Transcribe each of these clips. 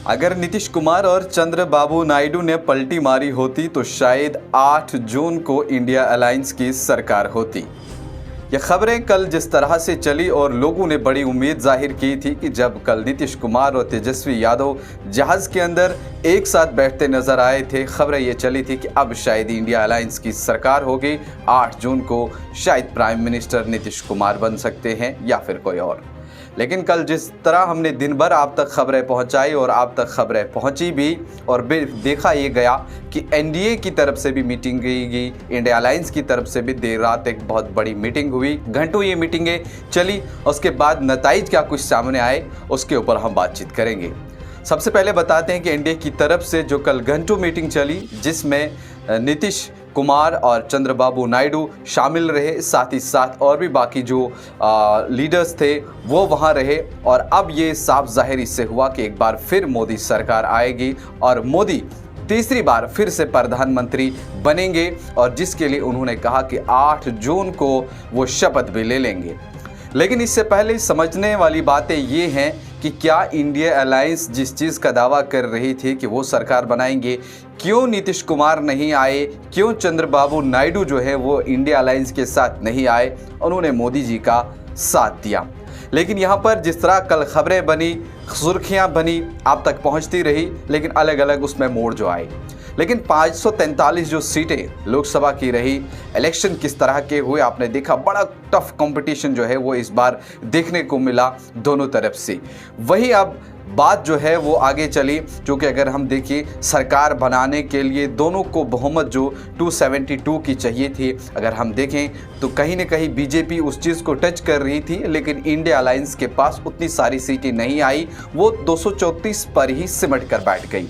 अगर नीतीश कुमार और चंद्रबाबू नायडू ने पलटी मारी होती तो शायद 8 जून को इंडिया अलायंस की सरकार होती। ये खबरें कल जिस तरह से चली और लोगों ने बड़ी उम्मीद जाहिर की थी कि जब कल नीतीश कुमार और तेजस्वी यादव जहाज के अंदर एक साथ बैठते नजर आए थे, खबरें ये चली थी कि अब शायद इंडिया अलायंस की सरकार होगी। 8 जून को शायद प्राइम मिनिस्टर नीतीश कुमार बन सकते हैं या फिर कोई और। लेकिन कल जिस तरह हमने दिन भर आप तक खबरें पहुंचाई और आप तक खबरें पहुंची भी और देखा ये गया कि एनडीए की तरफ से भी मीटिंग गई, इंडिया अलायंस की तरफ से भी देर रात एक बहुत बड़ी मीटिंग हुई, घंटों ये मीटिंगें चली। उसके बाद नताइज क्या कुछ सामने आए उसके ऊपर हम बातचीत करेंगे। सबसे पहले बताते हैं कि एनडीए की तरफ से जो कल घंटों मीटिंग चली जिसमें नीतीश कुमार और चंद्रबाबू नायडू शामिल रहे, साथ ही साथ और भी बाकी जो लीडर्स थे वो वहाँ रहे। और अब ये साफ जाहिर इससे हुआ कि एक बार फिर मोदी सरकार आएगी और मोदी तीसरी बार फिर से प्रधानमंत्री बनेंगे, और जिसके लिए उन्होंने कहा कि 8 जून को वो शपथ भी ले लेंगे। लेकिन इससे पहले समझने वाली बातें ये हैं कि क्या इंडिया अलायंस जिस चीज़ का दावा कर रही थी कि वो सरकार बनाएंगे, क्यों नीतीश कुमार नहीं आए, क्यों चंद्रबाबू नायडू जो है वो इंडिया अलायंस के साथ नहीं आए, उन्होंने मोदी जी का साथ दिया। लेकिन यहाँ पर जिस तरह कल खबरें बनी, सुर्खियाँ बनी, आप तक पहुँचती रही, लेकिन अलग अलग उसमें मोड़ जो आए। लेकिन 543 जो सीटें लोकसभा की रही, इलेक्शन किस तरह के हुए आपने देखा, बड़ा टफ कंपटीशन जो है वो इस बार देखने को मिला दोनों तरफ से। वही अब बात जो है वो आगे चली, क्योंकि अगर हम देखें सरकार बनाने के लिए दोनों को बहुमत जो 272 की चाहिए थी, अगर हम देखें तो कहीं ना कहीं बीजेपी उस चीज़ को टच कर रही थी, लेकिन इंडिया अलायंस के पास उतनी सारी सीटें नहीं आई, वो 234 पर ही सिमट कर बैठ गई।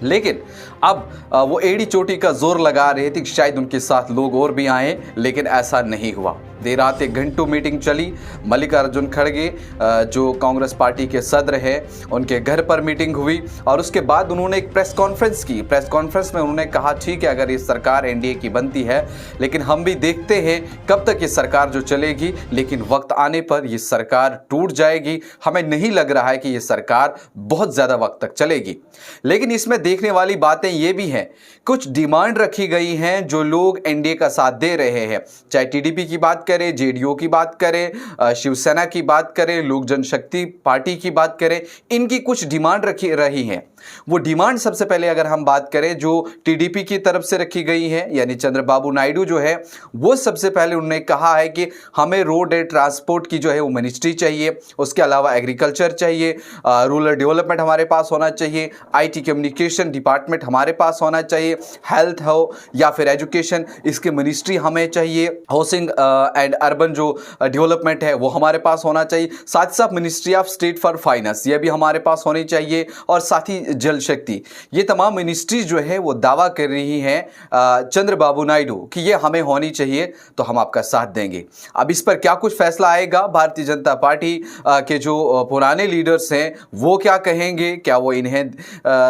लेकिन अब वो एड़ी चोटी का जोर लगा रहे थे कि शायद उनके साथ लोग और भी आए, लेकिन ऐसा नहीं हुआ। देर रात एक घंटों मीटिंग चली। मल्लिकार्जुन खड़गे जो कांग्रेस पार्टी के सदर हैं, उनके घर पर मीटिंग हुई और उसके बाद उन्होंने एक प्रेस कॉन्फ्रेंस की। प्रेस कॉन्फ्रेंस में उन्होंने कहा ठीक है, अगर ये सरकार एनडीए की बनती है, लेकिन हम भी देखते हैं कब तक ये सरकार जो चलेगी, लेकिन वक्त आने पर ये सरकार टूट जाएगी। हमें नहीं लग रहा है कि ये सरकार बहुत ज़्यादा वक्त तक चलेगी। लेकिन इसमें देखने वाली बातें ये भी हैं, कुछ डिमांड रखी गई हैं जो लोग एनडीए का साथ दे रहे हैं, चाहे टीडीपी की बात करें, जेडीयू की बात करें, शिवसेना की बात करें, लोक जनशक्ति पार्टी की बात करें, इनकी कुछ डिमांड रखी रही हैं। वो डिमांड सबसे पहले अगर हम बात करें जो टीडीपी की तरफ से रखी गई है, यानी चंद्रबाबू नायडू जो है वो सबसे पहले उन्होंने कहा है कि हमें रोड एंड ट्रांसपोर्ट की जो है वो मिनिस्ट्री चाहिए, उसके अलावा एग्रीकल्चर चाहिए, रूरल डेवलपमेंट हमारे पास होना चाहिए, आईटी कम्युनिकेशन डिपार्टमेंट हमारे पास होना चाहिए, हेल्थ हो या फिर एजुकेशन, इसकी मिनिस्ट्री हमें चाहिए, हाउसिंग एंड अर्बन जो डेवलपमेंट है वो हमारे पास होना चाहिए, साथ ही साथ ministry of state for finance ये भी हमारे पास होनी चाहिए, और साथ ही जल शक्ति। ये तमाम मिनिस्ट्रीज जो है वो दावा कर रही हैं चंद्रबाबू नायडू कि ये हमें होनी चाहिए, तो हम आपका साथ देंगे। अब इस पर क्या कुछ फैसला आएगा, भारतीय जनता पार्टी के जो पुराने लीडर्स हैं वो क्या कहेंगे, क्या वो इन्हें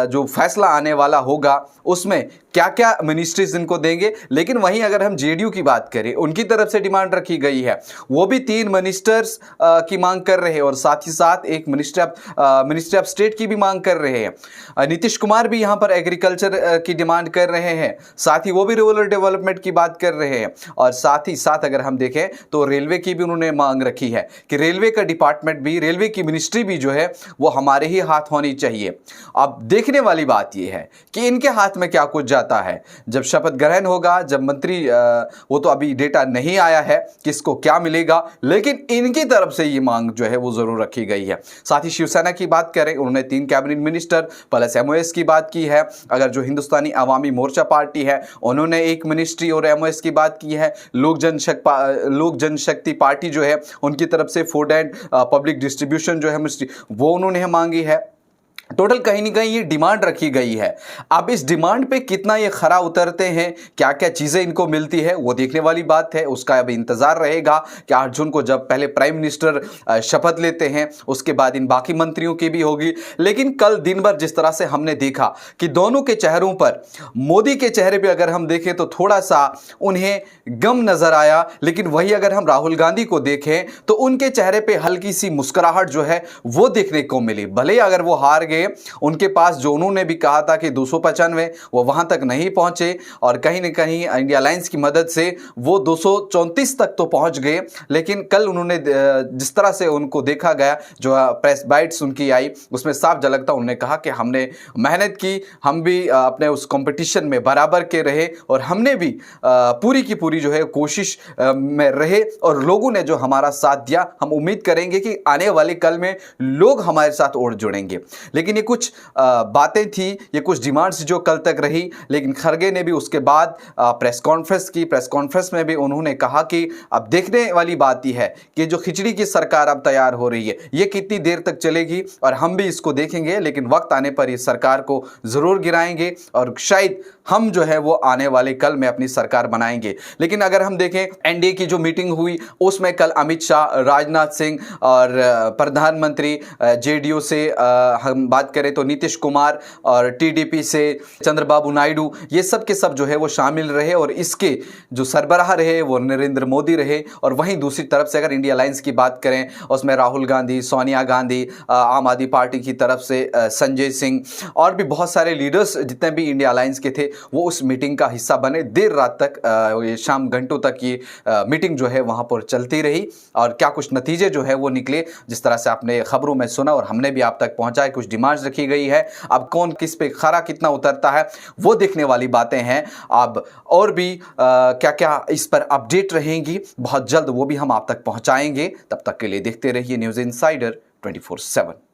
जो फैसला आने वाला होगा उसमें क्या क्या मिनिस्ट्रीज इनको देंगे। लेकिन वहीं अगर हम जेडीयू की बात करें, उनकी तरफ से डिमांड रखी गई है, वो भी 3 मिनिस्टर्स की मांग कर रहे हैं और साथ ही साथ एक मिनिस्ट्री ऑफ स्टेट की भी मांग कर रहे हैं। नीतीश कुमार भी यहाँ पर एग्रीकल्चर की डिमांड कर रहे हैं, साथ ही वो भी रूरल डेवलपमेंट की बात कर रहे हैं, और साथ ही साथ अगर हम देखें तो रेलवे की भी उन्होंने मांग रखी है कि रेलवे का डिपार्टमेंट भी, रेलवे की मिनिस्ट्री भी जो है वो हमारे ही हाथ होनी चाहिए। अब देखने वाली बात यह है कि इनके हाथ में क्या कुछ जाता है जब शपथ ग्रहण होगा, जब मंत्री वो तो अभी डेटा नहीं आया है किसको क्या मिलेगा, लेकिन इनकी तरफ से ये मांग जो है वो जरूर रखी गई है। साथ ही शिवसेना की बात करें, उन्होंने 3 कैबिनेट मिनिस्टर प्लस एमओएस की बात की है। अगर जो हिंदुस्तानी अवामी मोर्चा पार्टी है उन्होंने 1 मिनिस्ट्री और एमओएस की बात की है। लोक जनशक्ति पार्टी जो है उनकी तरफ से फूड एंड पब्लिक डिस्ट्रीब्यूशन जो है मिनिस्ट्री वो उन्होंने मांगी है। टोटल कहीं ना कहीं ये डिमांड रखी गई है। अब इस डिमांड पे कितना ये खरा उतरते हैं, क्या क्या चीज़ें इनको मिलती है, वो देखने वाली बात है। उसका अब इंतज़ार रहेगा कि 8 जून को जब पहले प्राइम मिनिस्टर शपथ लेते हैं, उसके बाद इन बाकी मंत्रियों की भी होगी। लेकिन कल दिन भर जिस तरह से हमने देखा कि दोनों के चेहरों पर, मोदी के चेहरे पर अगर हम देखें तो थोड़ा सा उन्हें गम नज़र आया, लेकिन वही अगर हम राहुल गांधी को देखें तो उनके चेहरे पर हल्की सी मुस्कुराहट जो है वो देखने को मिली। भले अगर वो हार गए। उनके पास जो उन्होंने भी कहा था कि 295 वो वहाँ तक नहीं पहुँचे और कहीं न कहीं इंडिया अलायंस की मदद से वो 234 तक तो पहुँच गए। लेकिन कल उन्होंने जिस तरह से उनको देखा गया, जो प्रेस बाइट्स उनकी आई, उसमें साफ झलकता उन्होंने कहा कि हमने मेहनत की, हम भी अपने उस कंपटीशन में बराबर के रहे और हमने भी पूरी की पूरी जो है कोशिश में रहे और लोगों ने जो हमारा साथ दिया। हम उम्मीद करेंगे कि आने वाले कल में लोग हमारे साथ और जुड़ेंगे। लेकिन ये कुछ बातें थी, ये कुछ डिमांड्स जो कल तक रही, लेकिन खरगे ने भी उसके बाद प्रेस कॉन्फ्रेंस की। प्रेस कॉन्फ्रेंस में भी उन्होंने कहा कि अब देखने वाली बात यह है कि जो खिचड़ी की सरकार अब तैयार हो रही है ये कितनी देर तक चलेगी और हम भी इसको देखेंगे, लेकिन वक्त आने पर इस सरकार को जरूर गिराएंगे और शायद हम जो है वो आने वाले कल में अपनी सरकार बनाएंगे। लेकिन अगर हम देखें एनडीए की जो मीटिंग हुई उसमें कल अमित शाह, राजनाथ सिंह और प्रधानमंत्री जेडीयू से हम बात करें तो नीतीश कुमार और टीडीपी से चंद्रबाबू नायडू, ये सब के सब जो है वो शामिल रहे और इसके जो सरबराह रहे वो नरेंद्र मोदी रहे। और वहीं दूसरी तरफ से अगर इंडिया अलायंस की बात करें उसमें राहुल गांधी, सोनिया गांधी, आम आदमी पार्टी की तरफ से संजय सिंह और भी बहुत सारे लीडर्स जितने भी इंडिया अलायंस के थे वो उस मीटिंग का हिस्सा बने। देर रात तक, ये शाम घंटों तक ये मीटिंग जो है वहां पर चलती रही और क्या कुछ नतीजे जो है वो निकले, जिस तरह से आपने खबरों में सुना और हमने भी आप तक पहुंचाया। कुछ डिमांड्स रखी गई है, अब कौन किस पे खरा कितना उतरता है वो देखने वाली बातें हैं। अब और भी क्या क्या इस पर अपडेट रहेंगी बहुत जल्द, वो भी हम आप तक पहुंचाएंगे। तब तक के लिए देखते रहिए न्यूज़ इनसाइडर 24/7।